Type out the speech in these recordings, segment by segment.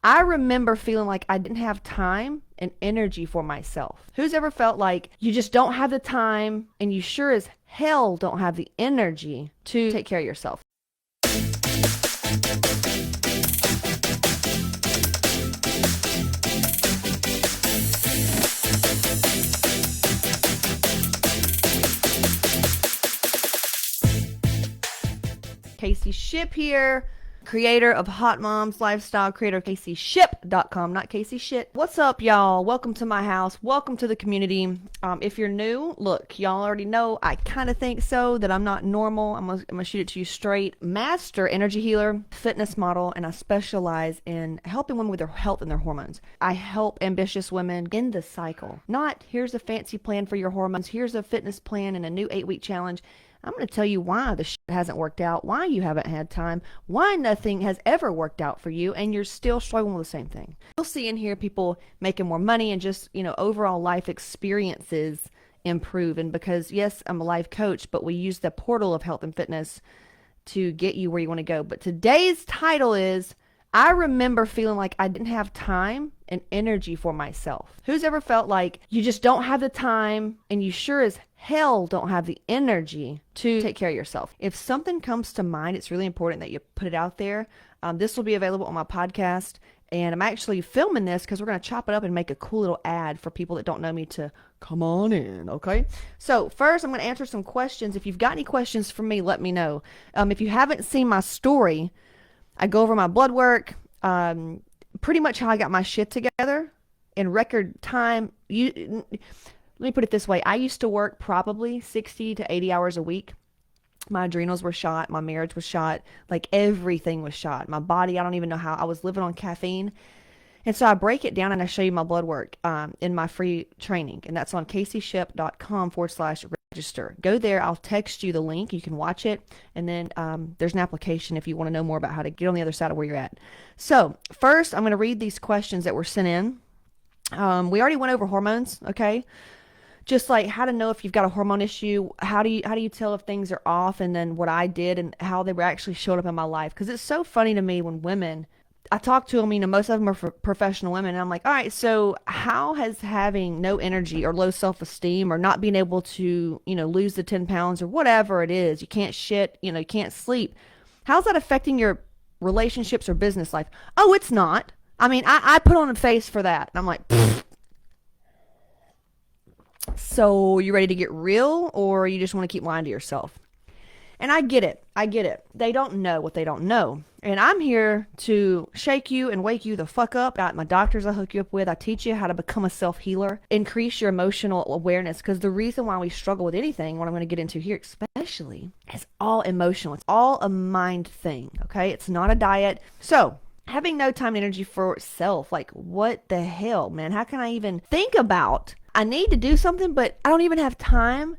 I remember feeling like I didn't have time and energy for myself. Who's ever felt like you just don't have the time and you sure as hell don't have the energy to take care of yourself? Casey Ship here, creator of Hot Moms Lifestyle, creator of CaseyShip.com, not Casey Shit. What's up, y'all? Welcome to my house. Welcome to the community. If you're new, look, y'all already know I kind of think so, that I'm not normal. I'm gonna shoot it to you straight. Master energy healer, fitness model, and I specialize in helping women with their health and their hormones. I help ambitious women in the cycle. Not, here's a fancy plan for your hormones, here's a fitness plan and a new 8-week challenge. I'm going to tell you why the shit hasn't worked out, why you haven't had time, why nothing has ever worked out for you, and you're still struggling with the same thing. You'll see in here people making more money and just, overall life experiences improve. And because, yes, I'm a life coach, but we use the portal of health and fitness to get you where you want to go. But today's title is, I remember feeling like I didn't have time and energy for myself. Who's ever felt like you just don't have the time and you sure as hell don't have the energy to take care of yourself? If something comes to mind, it's really important that you put it out there. This will be available on my podcast, and I'm actually filming this because we're going to chop it up and make a cool little ad for people that don't know me to come on in, okay? So first, I'm going to answer some questions. If you've got any questions for me, let me know. If you haven't seen my story, I go over my blood work, pretty much how I got my shit together in record time. Let me put it this way. I used to work probably 60 to 80 hours a week. My adrenals were shot. My marriage was shot. Like everything was shot. My body, I don't even know how. I was living on caffeine. And so I break it down and I show you my blood work in my free training. And that's on CaseyShip.com/register. Go there. I'll text you the link. You can watch it. And then there's an application if you want to know more about how to get on the other side of where you're at. So first, I'm going to read these questions that were sent in. We already went over hormones, okay? Just like how to know if you've got a hormone issue, how do you tell if things are off, and then what I did and how they were actually showed up in my life. Because it's so funny to me when women, I talk to them, most of them are professional women, and I'm like, all right, so how has having no energy or low self-esteem or not being able to, lose the 10 pounds or whatever it is, you can't shit, you can't sleep, how's that affecting your relationships or business life? Oh, it's not. I put on a face for that. And I'm like, pfft. So you ready to get real, or you just want to keep lying to yourself? And I get it. They don't know what they don't know. And I'm here to shake you and wake you the fuck up. Got my doctors I hook you up with. I teach you how to become a self-healer. Increase your emotional awareness. Because the reason why we struggle with anything, what I'm going to get into here especially, is all emotional. It's all a mind thing, okay? It's not a diet. So having no time and energy for self, like what the hell, man? How can I even think about, I need to do something, but I don't even have time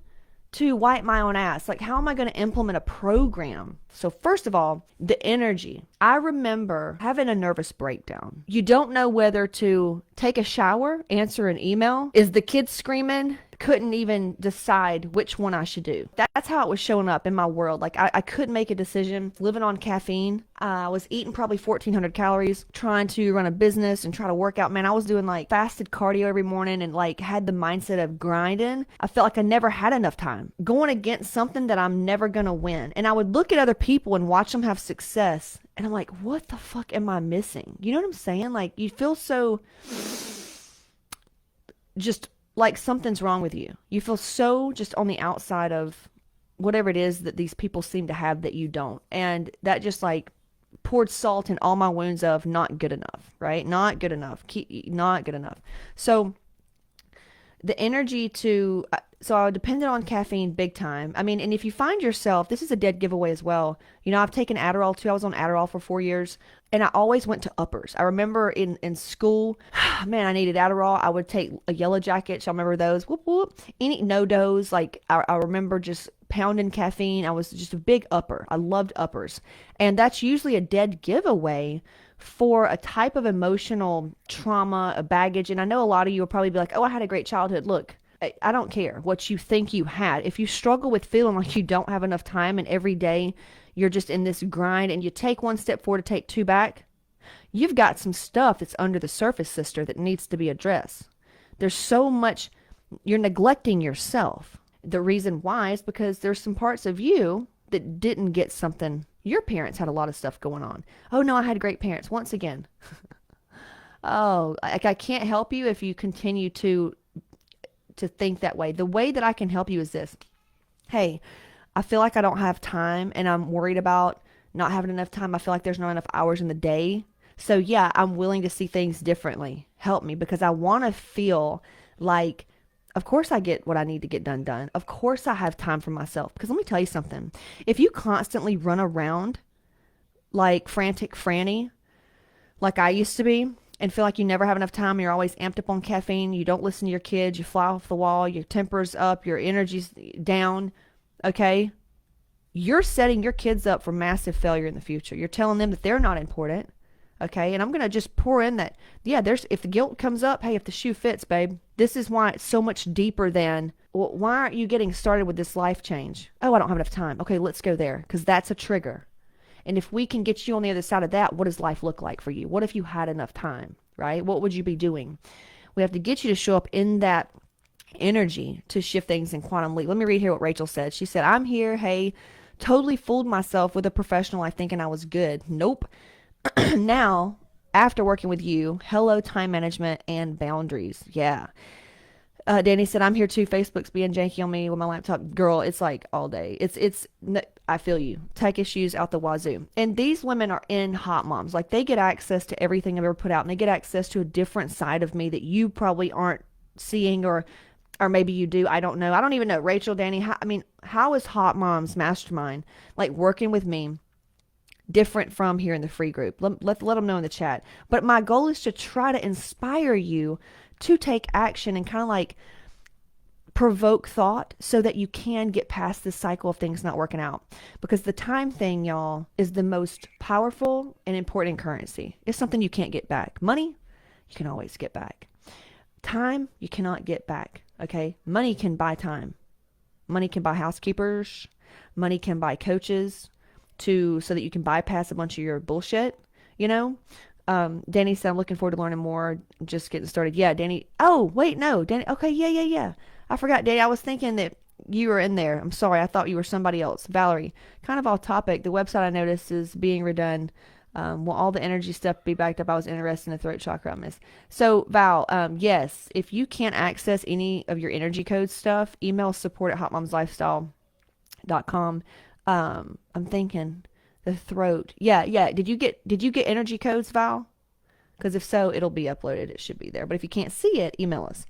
to wipe my own ass? Like, how am I going to implement a program? So first of all, the energy. I remember having a nervous breakdown. You don't know whether to take a shower, answer an email. Is the kid screaming? Couldn't even decide which one I should do. That's how it was showing up in my world. Like I couldn't make a decision. Living on caffeine. I was eating probably 1,400 calories, trying to run a business and try to work out. Man, I was doing like fasted cardio every morning and like had the mindset of grinding. I felt like I never had enough time going against something that I'm never going to win. And I would look at other people and watch them have success. And I'm like, what the fuck am I missing? You know what I'm saying? Like you feel so just like something's wrong with you. You feel so just on the outside of whatever it is that these people seem to have that you don't. And that just like poured salt in all my wounds of not good enough, right? Not good enough. Not good enough. So the energy to, so I depended on caffeine big time. And if you find yourself, this is a dead giveaway as well. I've taken Adderall too. I was on Adderall for 4 years and I always went to uppers. I remember in school, man, I needed Adderall. I would take a Yellow Jacket. Y'all remember those? Whoop, whoop. Any no-dos. Like I remember just pounding caffeine. I was just a big upper. I loved uppers. And that's usually a dead giveaway for a type of emotional trauma, a baggage. And I know a lot of you will probably be like, oh, I had a great childhood. Look, I don't care what you think you had. If you struggle with feeling like you don't have enough time and every day you're just in this grind and you take one step forward to take two back, You've got some stuff that's under the surface, sister, that needs to be addressed. There's so much, you're neglecting yourself. The reason why is because there's some parts of you that didn't get something. Your parents had a lot of stuff going on. Oh no, I had great parents. Once again, oh, like I can't help you if you continue to think that way. The way that I can help you is this. Hey, I feel like I don't have time and I'm worried about not having enough time. I feel like there's not enough hours in the day. So yeah, I'm willing to see things differently. Help me because I want to feel like, of course I get what I need to get done. Of course I have time for myself. Because let me tell you something. If you constantly run around like frantic Franny, like I used to be, and feel like you never have enough time, you're always amped up on caffeine, you don't listen to your kids, you fly off the wall, your temper's up, your energy's down, okay? You're setting your kids up for massive failure in the future. You're telling them that they're not important, okay? And I'm going to just pour in that, yeah, if the guilt comes up, hey, if the shoe fits, babe, this is why it's so much deeper than, well, why aren't you getting started with this life change? Oh, I don't have enough time. Okay, let's go there, because that's a trigger. And if we can get you on the other side of that, what does life look like for you? What if you had enough time, right? What would you be doing? We have to get you to show up in that energy to shift things in quantum leap. Let me read here what Rachel said. She said, I'm here. Hey, totally fooled myself with a professional life thinking I was good. Nope. Now, after working with you, hello, time management and boundaries. Yeah. Danny said, I'm here too. Facebook's being janky on me with my laptop. Girl, it's like all day. I feel you. Tech issues out the wazoo. And these women are in Hot Moms. Like they get access to everything I've ever put out and they get access to a different side of me that you probably aren't seeing or maybe you do. I don't know. I don't even know. Rachel, Danny, how is Hot Moms Mastermind, like working with me, different from here in the free group? Let them know in the chat. But my goal is to try to inspire you to take action and kind of like provoke thought so that you can get past this cycle of things not working out. Because the time thing, y'all, is the most powerful and important currency. It's something you can't get back. Money, you can always get back. Time, you cannot get back. Okay? Money can buy time. Money can buy housekeepers. Money can buy coaches so that you can bypass a bunch of your bullshit, you know? Danny said, I'm looking forward to learning more. Just getting started. Yeah, Danny. Oh, wait, no. Danny. Okay, yeah. I forgot, Danny. I was thinking that you were in there. I'm sorry. I thought you were somebody else. Valerie, kind of off topic. The website I noticed is being redone. Will all the energy stuff be backed up? I was interested in the throat chakra on this. So, Val, yes, if you can't access any of your energy code stuff, email support@hotmomslifestyle.com. I'm thinking the throat. Yeah. Did you get energy codes, Val? Because if so, it'll be uploaded. It should be there. But if you can't see it, email us.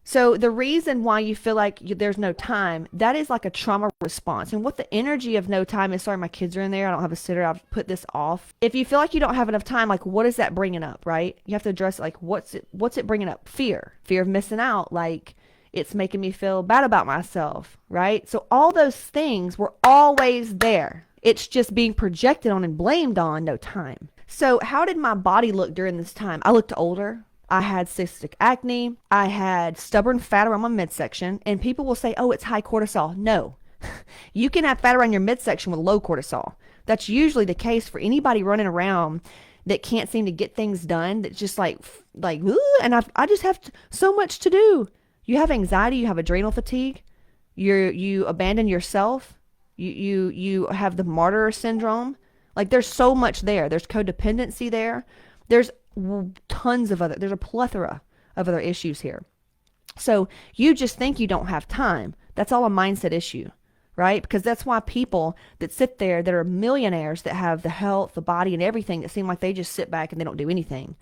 So the reason why you feel like there's no time, that is like a trauma response. And what the energy of no time is, sorry, my kids are in there. I don't have a sitter. I've put this off. If you feel like you don't have enough time, like what is that bringing up, right? You have to address it, like what's it bringing up? Fear of missing out. Like it's making me feel bad about myself, right? So all those things were always there. It's just being projected on and blamed on no time. So how did my body look during this time? I looked older. I had cystic acne. I had stubborn fat around my midsection. And people will say, oh, it's high cortisol. No. You can have fat around your midsection with low cortisol. That's usually the case for anybody running around that can't seem to get things done. That's just like, and I just have so much to do. You have anxiety. You have adrenal fatigue. You abandon yourself. You have the martyr syndrome. Like there's so much there. There's codependency there. There's there's a plethora of other issues here. So you just think you don't have time. That's all a mindset issue, right? Because that's why people that sit there that are millionaires that have the health, the body, and everything that seem like they just sit back and they don't do anything,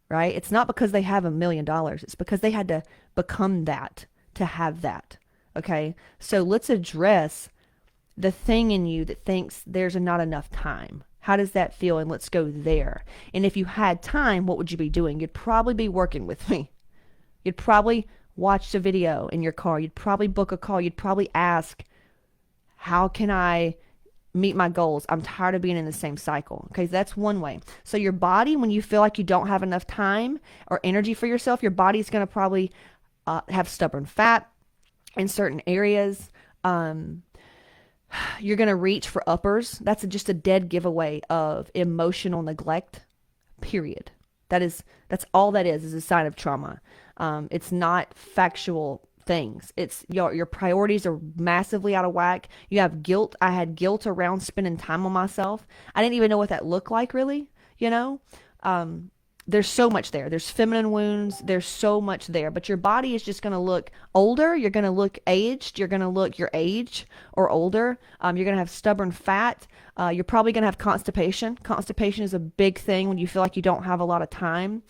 right? It's not because they have $1 million. It's because they had to become that to have that, okay? So let's address the thing in you that thinks there's not enough time. How does that feel? And let's go there. And if you had time, what would you be doing? You'd probably be working with me. You'd probably watch a video in your car. You'd probably book a call. You'd probably ask, how can I meet my goals? I'm tired of being in the same cycle. Okay, that's one way. So your body, when you feel like you don't have enough time or energy for yourself, your body's going to probably have stubborn fat in certain areas. You're going to reach for uppers. That's just a dead giveaway of emotional neglect, period. That's all that is a sign of trauma. It's not factual things. It's your priorities are massively out of whack. You have guilt. I had guilt around spending time on myself. I didn't even know what that looked like, really, you know? Um, there's so much there. There's feminine wounds. There's so much there. But your body is just going to look older. You're going to look aged. You're going to look your age or older. You're going to have stubborn fat. You're probably going to have constipation. Constipation is a big thing when you feel like you don't have a lot of time.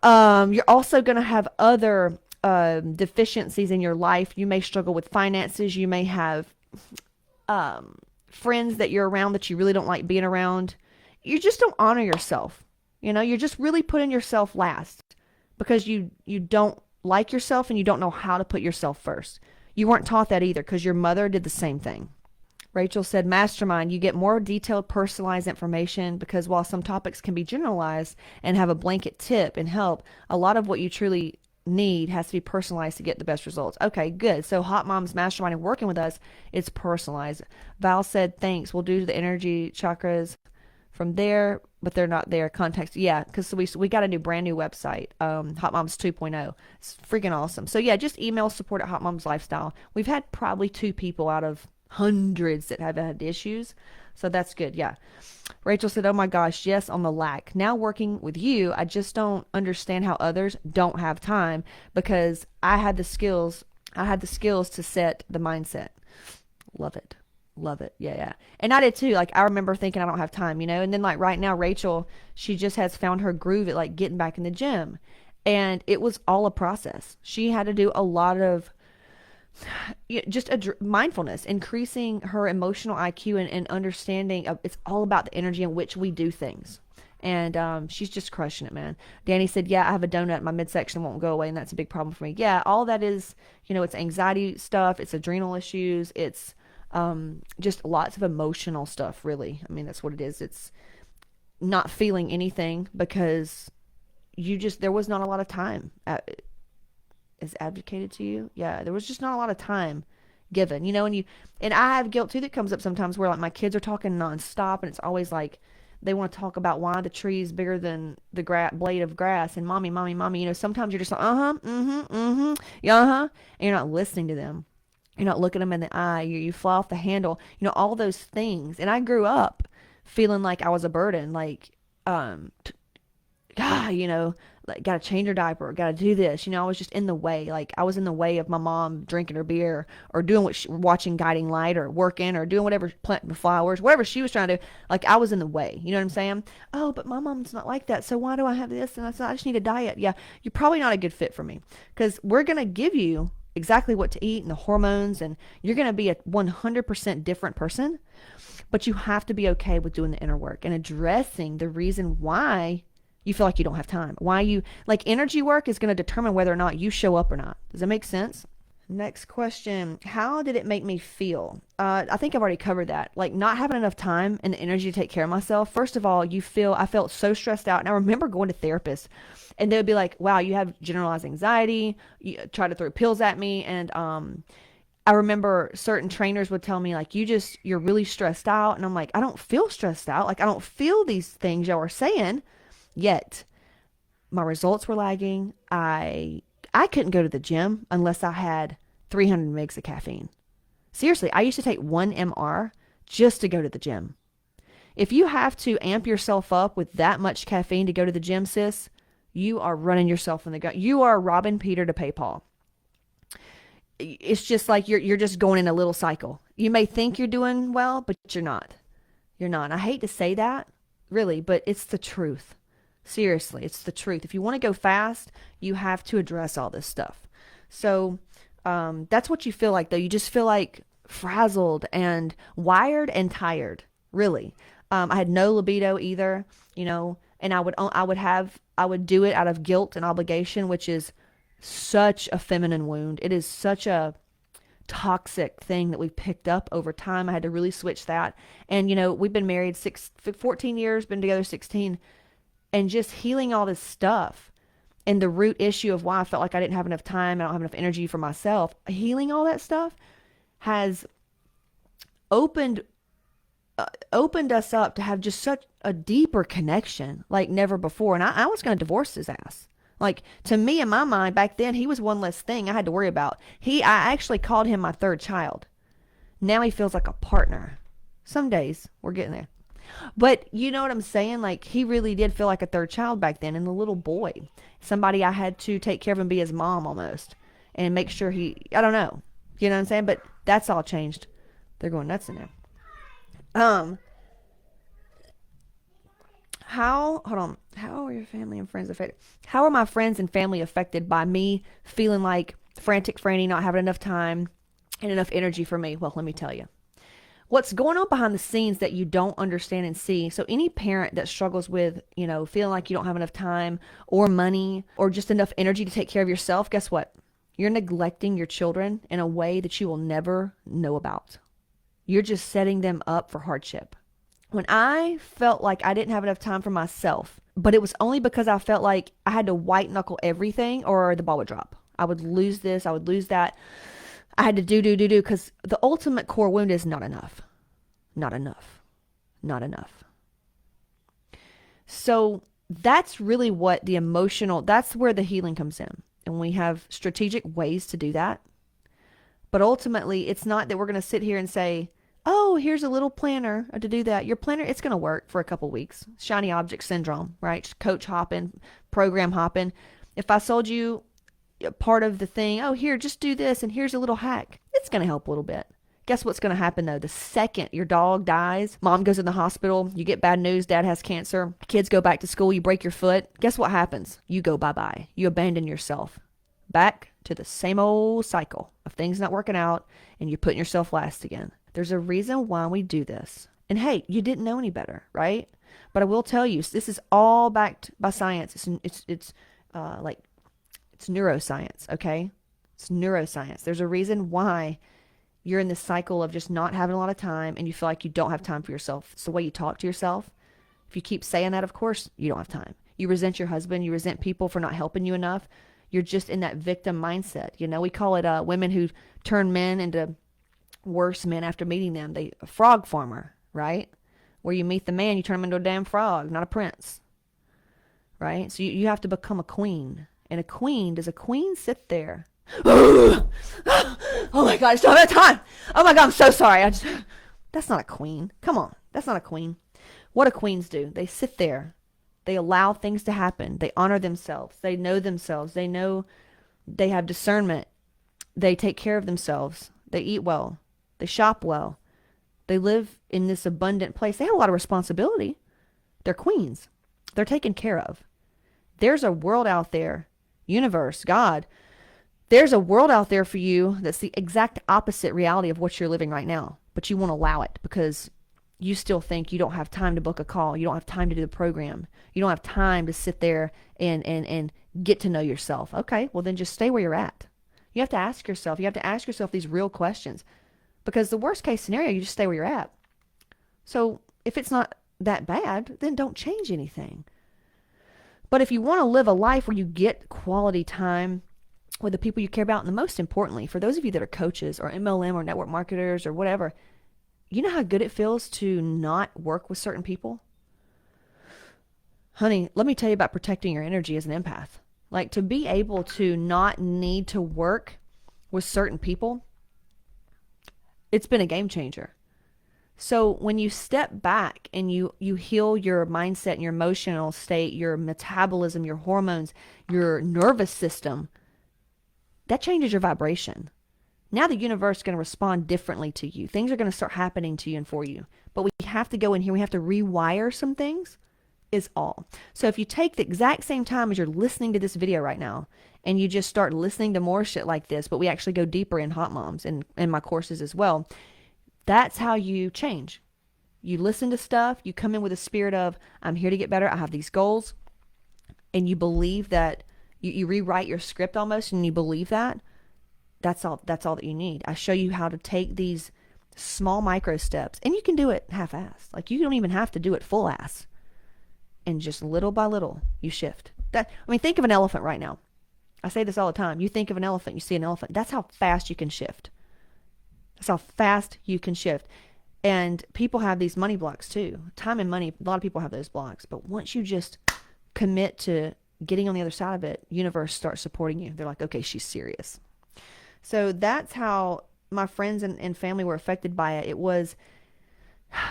You're also going to have other deficiencies in your life. You may struggle with finances. You may have friends that you're around that you really don't like being around. You just don't honor yourself. You're just really putting yourself last because you don't like yourself and you don't know how to put yourself first. You weren't taught that either because your mother did the same thing. Rachel said, Mastermind, you get more detailed, personalized information because while some topics can be generalized and have a blanket tip and help, a lot of what you truly need has to be personalized to get the best results. Okay, good. So Hot Moms Mastermind and working with us, it's personalized. Val said, thanks. We'll do the energy chakras from there, but they're not there. Context, yeah, because we got a brand new website, Hot Moms 2.0. It's freaking awesome. So yeah, just email support at Hot Moms Lifestyle. We've had probably 2 people out of hundreds that have had issues, so that's good. Yeah. Rachel said, oh my gosh, yes, on the lack. Now working with you, I just don't understand how others don't have time because I had the skills to set the mindset. Love it. Love it. Yeah, yeah. And I did too. Like, I remember thinking I don't have time, And then, like, right now, Rachel, she just has found her groove at, like, getting back in the gym. And it was all a process. She had to do a lot of just mindfulness, increasing her emotional IQ and understanding of it's all about the energy in which we do things. And she's just crushing it, man. Danny said, yeah, I have a donut. My midsection won't go away, and that's a big problem for me. Yeah, all that is, it's anxiety stuff. It's adrenal issues. It's just lots of emotional stuff, really. I mean, that's what it is. It's not feeling anything because there was not a lot of time is advocated to you. Yeah, there was just not a lot of time given, and I have guilt too that comes up sometimes where like my kids are talking nonstop and it's always like they want to talk about why the tree is bigger than the blade of grass and mommy, sometimes you're just like, yeah, and you're not listening to them. You're not looking them in the eye. You fly off the handle. All those things. And I grew up feeling like I was a burden. Like, like got to change her diaper. Got to do this. I was just in the way. Like I was in the way of my mom drinking her beer or doing watching Guiding Light or working or doing whatever, planting the flowers, whatever she was trying to do. Like I was in the way. You know what I'm saying? Oh, but my mom's not like that. So why do I have this? And I just need a diet. Yeah, you're probably not a good fit for me because we're going to give you exactly what to eat and the hormones, and you're going to be a 100% different person, but you have to be okay with doing the inner work and addressing the reason why you feel like you don't have time. Why you like energy work is going to determine whether or not you show up or not. Does that make sense? Next question. How did it make me feel? I think I've already covered that. Like not having enough time and the energy to take care of myself. First of all, I felt so stressed out. And I remember going to therapists and they would be like, wow, you have generalized anxiety. You try to throw pills at me. And I remember certain trainers would tell me like, you're really stressed out. And I'm like, I don't feel stressed out. Like I don't feel these things y'all are saying yet. My results were lagging. I couldn't go to the gym unless I had 300 mgs of caffeine. Seriously, I used to take 1 MR just to go to the gym. If you have to amp yourself up with that much caffeine to go to the gym, sis, you are running yourself in the gut. You are robbing Peter to pay Paul. It's just like you're just going in a little cycle. You may think you're doing well, but you're not. You're not. I hate to say that, really, but it's the truth. Seriously, it's the truth. If you want to go fast, you have to address all this stuff. So that's what you feel like, though. You just feel like frazzled and wired and tired, really. I had no libido either, and I would do it out of guilt and obligation, which is such a feminine wound. It is such a toxic thing that we've picked up over time. I had to really switch that. And, we've been married 14 years, been together 16, and just healing all this stuff and the root issue of why I felt like I didn't have enough time, I don't have enough energy for myself, healing all that stuff has opened opened us up to have just such a deeper connection like never before. And I was going to divorce his ass. Like, to me, in my mind, back then, he was one less thing I had to worry about. I actually called him my third child. Now he feels like a partner. Some days we're getting there. But you know what I'm saying? Like, he really did feel like a third child back then, and a little boy. Somebody I had to take care of and be his mom almost. And make sure I don't know. You know what I'm saying? But that's all changed. They're going nuts in there. How are your family and friends affected? How are my friends and family affected by me feeling like frantic Franny, not having enough time and enough energy for me? Well, let me tell you. What's going on behind the scenes that you don't understand and see. So any parent that struggles with, feeling like you don't have enough time or money or just enough energy to take care of yourself, guess what? You're neglecting your children in a way that you will never know about. You're just setting them up for hardship. When I felt like I didn't have enough time for myself, but it was only because I felt like I had to white knuckle everything or the ball would drop. I would lose this, I would lose that. I had to do, because the ultimate core wound is not enough. Not enough. Not enough. So that's really what that's where the healing comes in. And we have strategic ways to do that. But ultimately, it's not that we're going to sit here and say, oh, here's a little planner to do that. Your planner, it's going to work for a couple weeks. Shiny object syndrome, right? Coach hopping, program hopping. If I sold you part of the thing, oh, here, just do this, and here's a little hack, it's going to help a little bit. Guess what's going to happen, though? The second your dog dies, mom goes in the hospital, you get bad news, dad has cancer, kids go back to school, you break your foot, guess what happens? You go bye-bye. You abandon yourself. Back to the same old cycle of things not working out, and you're putting yourself last again. There's a reason why we do this. And hey, you didn't know any better, right? But I will tell you, this is all backed by science. It's neuroscience, okay? It's neuroscience. There's a reason why you're in this cycle of just not having a lot of time and you feel like you don't have time for yourself. It's the way you talk to yourself. If you keep saying that, of course, you don't have time. You resent your husband. You resent people for not helping you enough. You're just in that victim mindset. We call it women who turn men into worse men after meeting them. A frog farmer, right? Where you meet the man, you turn him into a damn frog, not a prince, right? So you have to become a queen. And does a queen sit there? Oh my God, I still have time. Oh my God, I'm so sorry. That's not a queen. Come on, that's not a queen. What do queens do? They sit there. They allow things to happen. They honor themselves. They know themselves. They know they have discernment. They take care of themselves. They eat well. They shop well. They live in this abundant place. They have a lot of responsibility. They're queens. They're taken care of. There's a world out there, universe, God. There's a world out there for you that's the exact opposite reality of what you're living right now. But you won't allow it because you still think you don't have time to book a call. You don't have time to do the program. You don't have time to sit there and get to know yourself. Okay, well then just stay where you're at. You have to ask yourself these real questions. Because the worst case scenario, you just stay where you're at. So if it's not that bad, then don't change anything. But if you want to live a life where you get quality time with the people you care about, and the most importantly, for those of you that are coaches or MLM or network marketers or whatever, you know how good it feels to not work with certain people? Honey, let me tell you about protecting your energy as an empath. Like, to be able to not need to work with certain people, it's been a game changer. So when you step back and you heal your mindset and your emotional state, your metabolism, your hormones, your nervous system, that changes your vibration. Now the universe is going to respond differently to you. Things are going to start happening to you and for you. But we have to go in here. We have to rewire some things is all. So if you take the exact same time as you're listening to this video right now, and you just start listening to more shit like this, but we actually go deeper in Hot Moms and my courses as well, that's how you change. You listen to stuff, you come in with a spirit of, I'm here to get better, I have these goals, and you believe that, you rewrite your script almost, and you believe that, that's all that you need. I show you how to take these small micro steps, and you can do it half-assed. Like, you don't even have to do it full-ass. And just little by little, you shift. Think of an elephant right now. I say this all the time. You think of an elephant, you see an elephant. That's how fast you can shift. That's how fast you can shift. And people have these money blocks too. Time and money, a lot of people have those blocks. But once you just commit to getting on the other side of it, universe starts supporting you. They're like, okay, she's serious. So that's how my friends and family were affected by it. It was,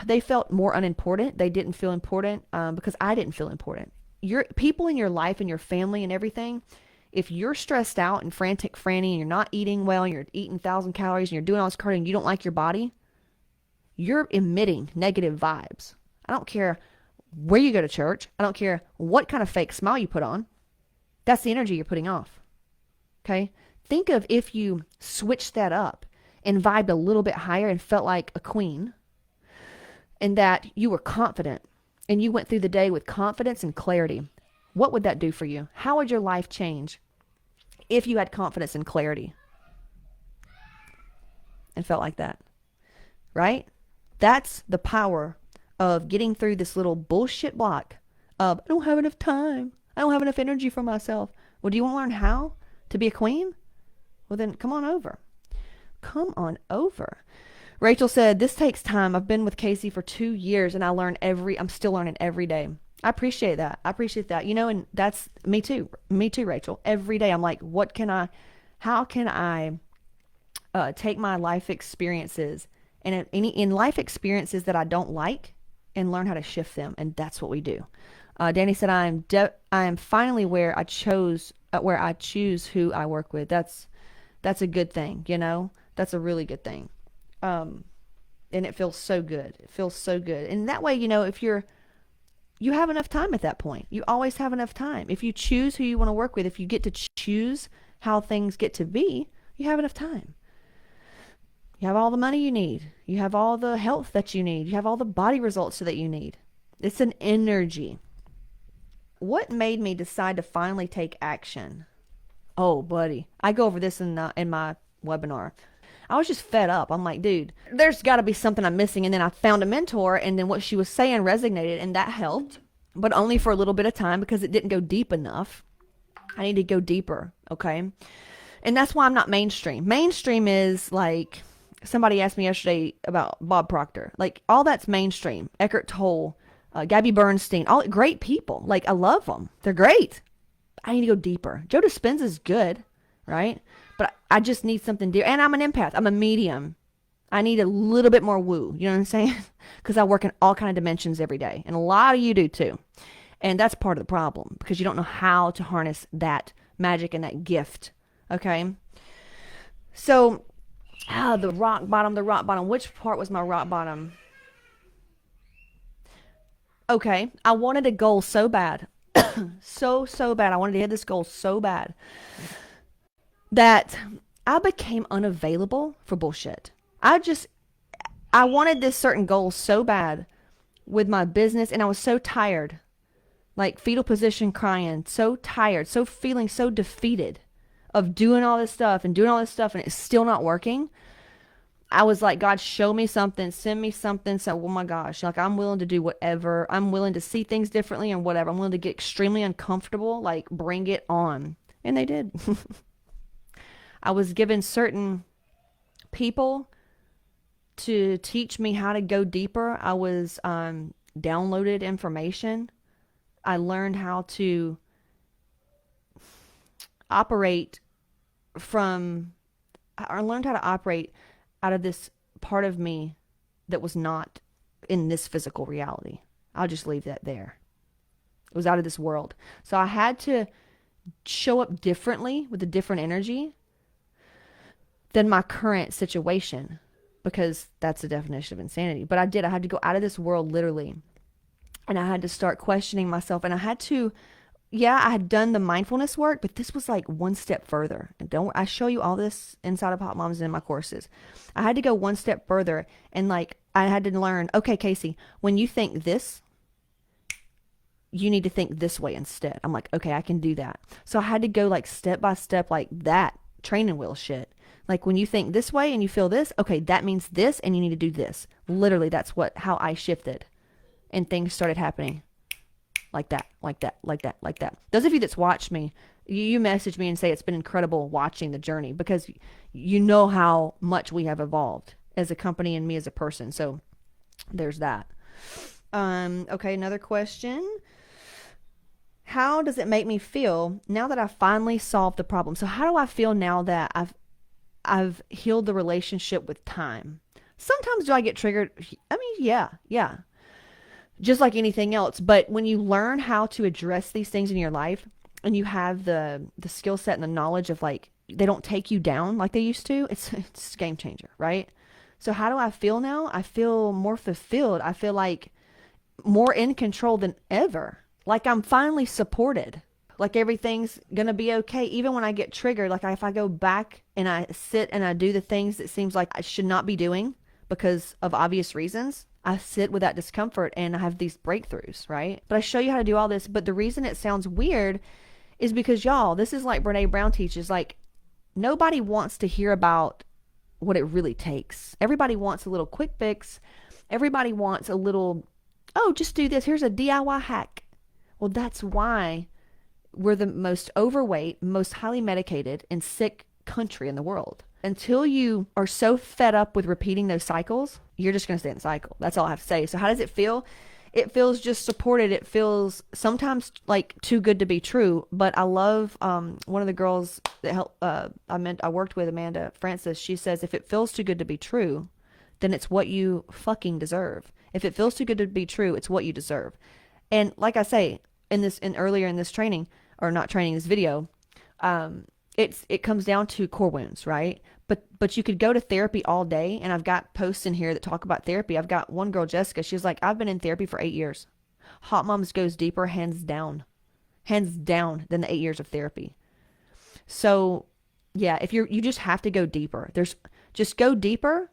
they felt more unimportant. They didn't feel important because I didn't feel important. Your people in your life and your family and everything, if you're stressed out and frantic, franny, and you're not eating well, and you're eating 1,000 calories, and you're doing all this cardio, and you don't like your body, you're emitting negative vibes. I don't care where you go to church. I don't care what kind of fake smile you put on. That's the energy you're putting off. Okay? Think of if you switched that up and vibed a little bit higher and felt like a queen, and that you were confident and you went through the day with confidence and clarity. What would that do for you? How would your life change if you had confidence and clarity and felt like that? Right? That's the power of getting through this little bullshit block of, I don't have enough time. I don't have enough energy for myself. Well, do you want to learn how to be a queen? Well, then come on over. Come on over. Rachel said, this takes time. I've been with Casey for 2 years and I'm still learning every day. I appreciate that. And that's me too. Me too, Rachel. Every day I'm like, how can I take my life experiences and in life experiences that I don't like and learn how to shift them. And that's what we do. Danny said, I am finally where I choose who I work with. That's a good thing. That's a really good thing. And it feels so good. And that way, if you have enough time at that point. You always have enough time. If you choose who you want to work with, if you get to choose how things get to be, you have enough time. You have all the money you need. You have all the health that you need. You have all the body results that you need. It's an energy. What made me decide to finally take action? Oh, buddy. I go over this in my webinar. I was just fed up. I'm like, dude, there's got to be something I'm missing. And then I found a mentor, and then what she was saying resonated, and that helped, but only for a little bit of time because it didn't go deep enough. I need to go deeper, okay? And that's why I'm not mainstream. Mainstream is like, somebody asked me yesterday about Bob Proctor. Like, all that's mainstream. Eckhart Tolle, Gabby Bernstein, all great people. Like, I love them. They're great. I need to go deeper. Joe Dispenza's good, right? But I just need something deeper. And I'm an empath. I'm a medium. I need a little bit more woo. You know what I'm saying? Because I work in all kind of dimensions every day. And a lot of you do too. And that's part of the problem because you don't know how to harness that magic and that gift. Okay? So, the rock bottom. Which part was my rock bottom? Okay. I wanted a goal so bad. so bad. I wanted to hit this goal so bad that I became unavailable for bullshit. I wanted this certain goal so bad with my business, and I was so tired, like fetal position crying, so tired, so feeling so defeated of doing all this stuff and it's still not working. I was like, God, show me something, send me something. So, oh my gosh, like I'm willing to do whatever. I'm willing to see things differently and whatever. I'm willing to get extremely uncomfortable, like bring it on. And they did. I was given certain people to teach me how to go deeper. I was downloaded information. I learned how to operate out of this part of me that was not in this physical reality. I'll just leave that there. It was out of this world. So I had to show up differently with a different energy than my current situation, because that's the definition of insanity. But I had to go out of this world literally. And I had to start questioning myself. And I had done the mindfulness work, but this was like one step further. And I show you all this inside of Hot Moms and in my courses. I had to go one step further, and like I had to learn, okay, Casey, when you think this, you need to think this way instead. I'm like, okay, I can do that. So I had to go like step by step, like that training wheel shit. Like when you think this way and you feel this, okay, that means this, and you need to do this. Literally, that's how I shifted, and things started happening. Like that. Those of you that's watched me, you message me and say it's been incredible watching the journey, because you know how much we have evolved as a company and me as a person. So There's that. Okay, another question. How does it make me feel now that I finally solved the problem? So how do I feel now that I've healed the relationship with time? Sometimes do I get triggered? I mean, yeah. Just like anything else, but when you learn how to address these things in your life and you have the skill set and the knowledge of like they don't take you down like they used to, it's a game changer, right? So how do I feel now? I feel more fulfilled. I feel like more in control than ever. Like I'm finally supported. Like everything's going to be okay. Even when I get triggered, like if I go back and I sit and I do the things that seems like I should not be doing because of obvious reasons, I sit with that discomfort and I have these breakthroughs, right? But I show you how to do all this. But the reason it sounds weird is because y'all, this is like Brene Brown teaches, like nobody wants to hear about what it really takes. Everybody wants a little quick fix. Everybody wants a little, oh, just do this. Here's a DIY hack. Well, that's why we're the most overweight, most highly medicated, and sick country in the world. Until you are so fed up with repeating those cycles, you're just going to stay in the cycle. That's all I have to say. So how does it feel? It feels just supported. It feels sometimes like too good to be true. But I love one of the girls that I worked with, Amanda Francis. She says, if it feels too good to be true, then it's what you fucking deserve. If it feels too good to be true, it's what you deserve. And like I say, earlier in this training, or not training, this video, it comes down to core wounds, right? But you could go to therapy all day, and I've got posts in here that talk about therapy. I've got one girl, Jessica, she's like, I've been in therapy for 8 years. Hot Moms goes deeper, hands down than the 8 years of therapy. So yeah, if you just have to go deeper. Just go deeper,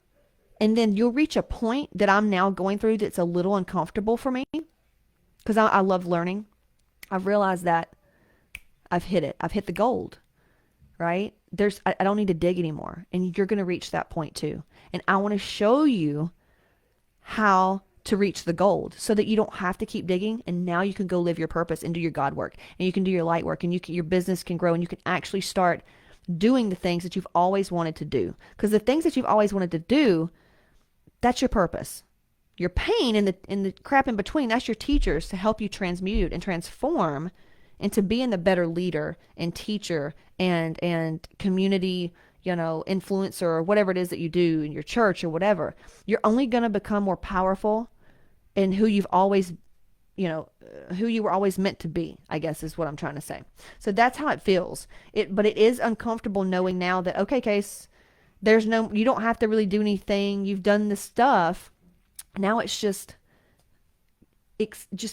and then you'll reach a point that I'm now going through that's a little uncomfortable for me because I love learning. I've realized that I've hit it. I've hit the gold, right? I don't need to dig anymore. And you're going to reach that point too. And I want to show you how to reach the gold so that you don't have to keep digging. And now you can go live your purpose and do your God work, and you can do your light work, and your business can grow, and you can actually start doing the things that you've always wanted to do. Because the things that you've always wanted to do, that's your purpose. Your pain and the crap in between, that's your teachers to help you transmute and transform into being the better leader and teacher and community, influencer, or whatever it is that you do in your church or whatever. You're only going to become more powerful in who you've always, who you were always meant to be, I guess is what I'm trying to say. So that's how it feels. But it is uncomfortable knowing now that, okay, Case, you don't have to really do anything. You've done this stuff. Now it's just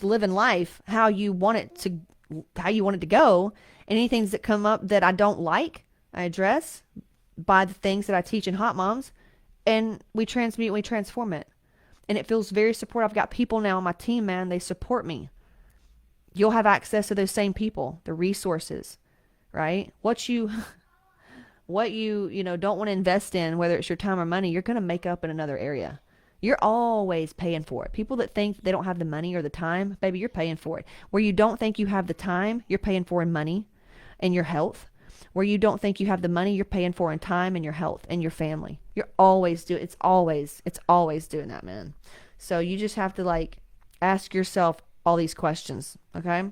living life how you want it to go. And anything that come up that I don't like, I address by the things that I teach in Hot Moms, and we transmute, we transform it. And it feels very supportive. I've got people now on my team, man, they support me. You'll have access to those same people, the resources, right? What you don't want to invest in, whether it's your time or money, you're going to make up in another area. You're always paying for it. People that think they don't have the money or the time, baby, you're paying for it. Where you don't think you have the time, you're paying for in money and your health. Where you don't think you have the money, you're paying for in time and your health and your family. You're always it's always doing that, man. So you just have to ask yourself all these questions, okay?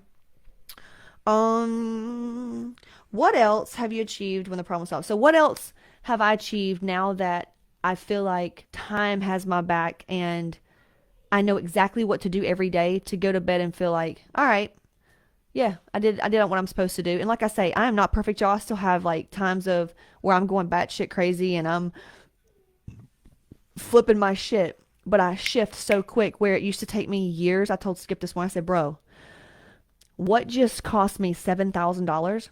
What else have you achieved when the problem solved? So what else have I achieved now that I feel like time has my back and I know exactly what to do every day to go to bed and feel like, all right, yeah, I did what I'm supposed to do. And like I say, I am not perfect, y'all. I still have times of where I'm going batshit crazy and I'm flipping my shit, but I shift so quick where it used to take me years. I told Skip this one, I said, bro, what just cost me $7,000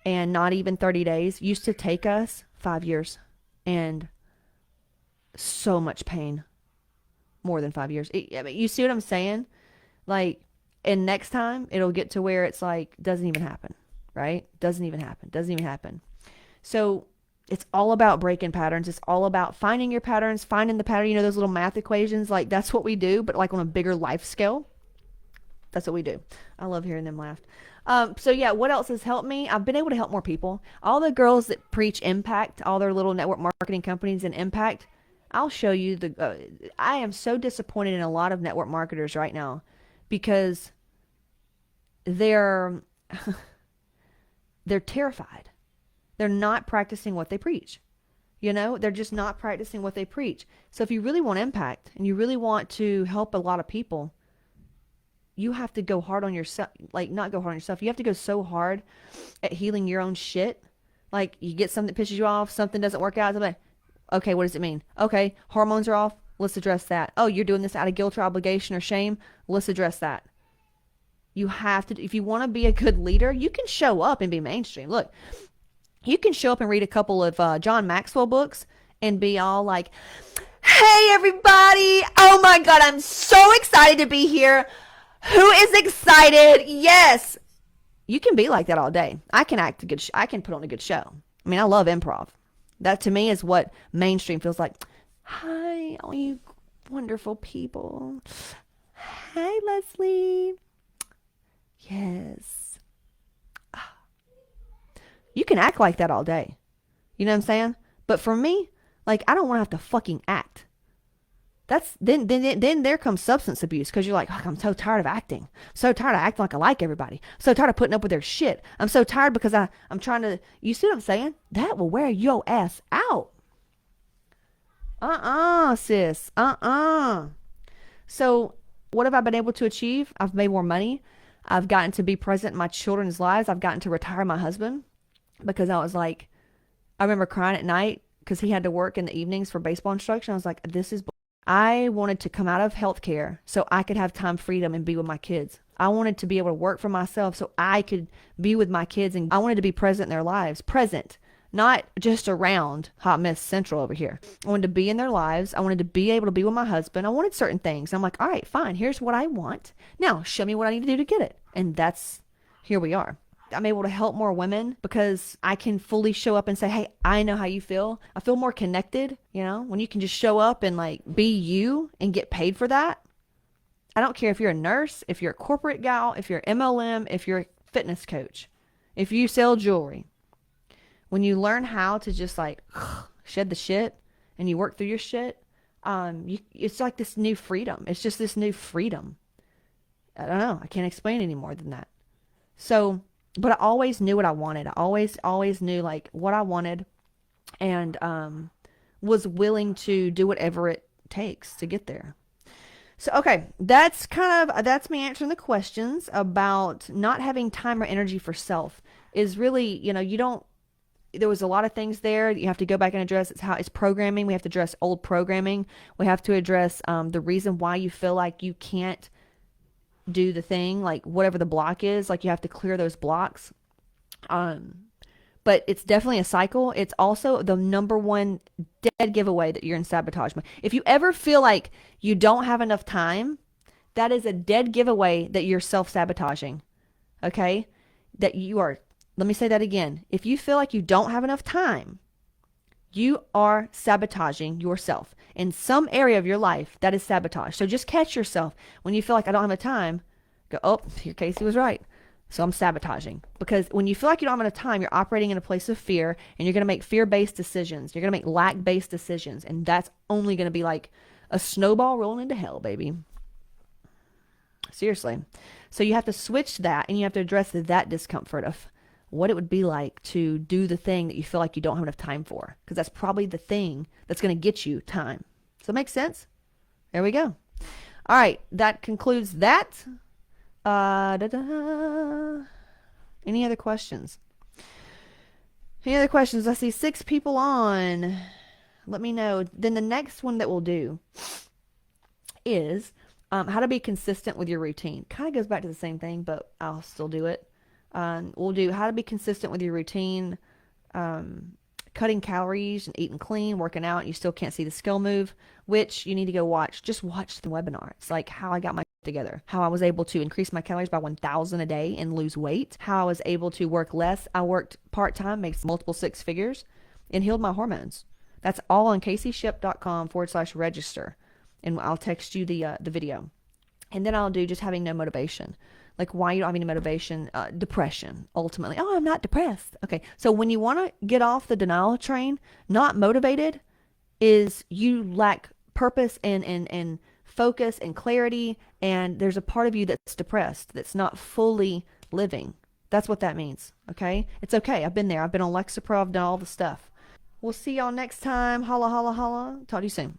and not even 30 days used to take us 5 years and so much pain, more than 5 years. You see what I'm saying? And next time it'll get to where it's doesn't even happen, right? Doesn't even happen. So it's all about breaking patterns. It's all about finding your patterns, finding the pattern, those little math equations, that's what we do, but on a bigger life scale. That's what we do. I love hearing them laugh. So yeah, what else has helped me? I've been able to help more people. All the girls that preach impact, all their little network marketing companies and impact, I'll show you the. I am so disappointed in a lot of network marketers right now because they're they're terrified. They're not practicing what they preach. You know, they're just not practicing what they preach. So if you really want impact and you really want to help a lot of people, you have to go hard on yourself. Like, not go hard on yourself. You have to go so hard at healing your own shit. Like, you get something that pisses you off, something doesn't work out. Like, okay, what does it mean? Okay, hormones are off. Let's address that. Oh, you're doing this out of guilt or obligation or shame. Let's address that. You have to, if you want to be a good leader, you can show up and be mainstream. Look, you can show up and read a couple of John Maxwell books and be all like, hey, everybody. Oh my God, I'm so excited to be here. Who is excited? Yes. You can be like that all day. I can act a good, I can put on a good show. I mean, I love improv. That to me is what mainstream feels like. Hi, all you wonderful people. Hi, Leslie. Yes. You can act like that all day. You know what I'm saying? But for me, like, I don't want to have to fucking act. That's then there comes substance abuse because you're like, oh, I'm so tired of acting. So tired of acting like I like everybody. So tired of putting up with their shit. I'm so tired because I'm trying to, you see what I'm saying? That will wear your ass out. Sis. So what have I been able to achieve? I've made more money. I've gotten to be present in my children's lives. I've gotten to retire my husband because I was like, I remember crying at night because he had to work in the evenings for baseball instruction. I was like, this is, I wanted to come out of healthcare so I could have time freedom and be with my kids. I wanted to be able to work for myself so I could be with my kids, and I wanted to be present in their lives. Present, not just around Hot Mess Central over here. I wanted to be in their lives. I wanted to be able to be with my husband. I wanted certain things. I'm like, all right, fine. Here's what I want. Now show me what I need to do to get it. And that's, here we are. I'm able to help more women because I can fully show up and say, hey, I know how you feel. I feel more connected, you know, when you can just show up and like be you and get paid for that. I don't care if you're a nurse, if you're a corporate gal, if you're MLM, if you're a fitness coach, if you sell jewelry. When you learn how to just like shed the shit and you work through your shit, it's like this new freedom. It's just this new freedom. I don't know. I can't explain any more than that. So, but I always knew what I wanted. I always knew like what I wanted, and was willing to do whatever it takes to get there. So, okay, that's me answering the questions about not having time or energy for self. Is really, there was a lot of things there that you have to go back and address. It's programming. We have to address old programming. We have to address the reason why you feel like you can't do the thing, like whatever the block is, like you have to clear those blocks. But it's definitely a cycle. It's also the number one dead giveaway that you're in sabotage mode. If you ever feel like you don't have enough time, that is a dead giveaway that you're self-sabotaging. Okay? That you are, let me say that again. If you feel like you don't have enough time, you are sabotaging yourself. In some area of your life, that is sabotage. So just catch yourself. When you feel like I don't have enough time, go, oh, here Casey was right. So I'm sabotaging. Because when you feel like you don't have enough time, you're operating in a place of fear, and you're going to make fear-based decisions. You're going to make lack-based decisions. And that's only going to be like a snowball rolling into hell, baby. Seriously. So you have to switch that, and you have to address that discomfort of what it would be like to do the thing that you feel like you don't have enough time for. Because that's probably the thing that's going to get you time. Does that make sense? There we go. All right. That concludes that. Any other questions? Any other questions? I see 6 people on. Let me know. Then the next one that we'll do is how to be consistent with your routine. Kind of goes back to the same thing, but I'll still do it. We'll do how to be consistent with your routine, cutting calories and eating clean, working out. You still can't see the skill move, which you need to go watch. Just watch the webinar. It's like how I got my together, how I was able to increase my calories by 1,000 a day and lose weight, how I was able to work less. I worked part-time, makes multiple 6 figures, and healed my hormones. That's all on CaseyShip.com/register. And I'll text you the video. And then I'll do just having no motivation. Like why you don't have any motivation, depression, ultimately. Oh, I'm not depressed. Okay, so when you want to get off the denial train, not motivated, is you lack purpose and focus and clarity, and there's a part of you that's depressed, that's not fully living. That's what that means. Okay? It's okay. I've been there. I've been on Lexapro. I've done all the stuff. We'll see y'all next time. Holla, holla, holla. Talk to you soon.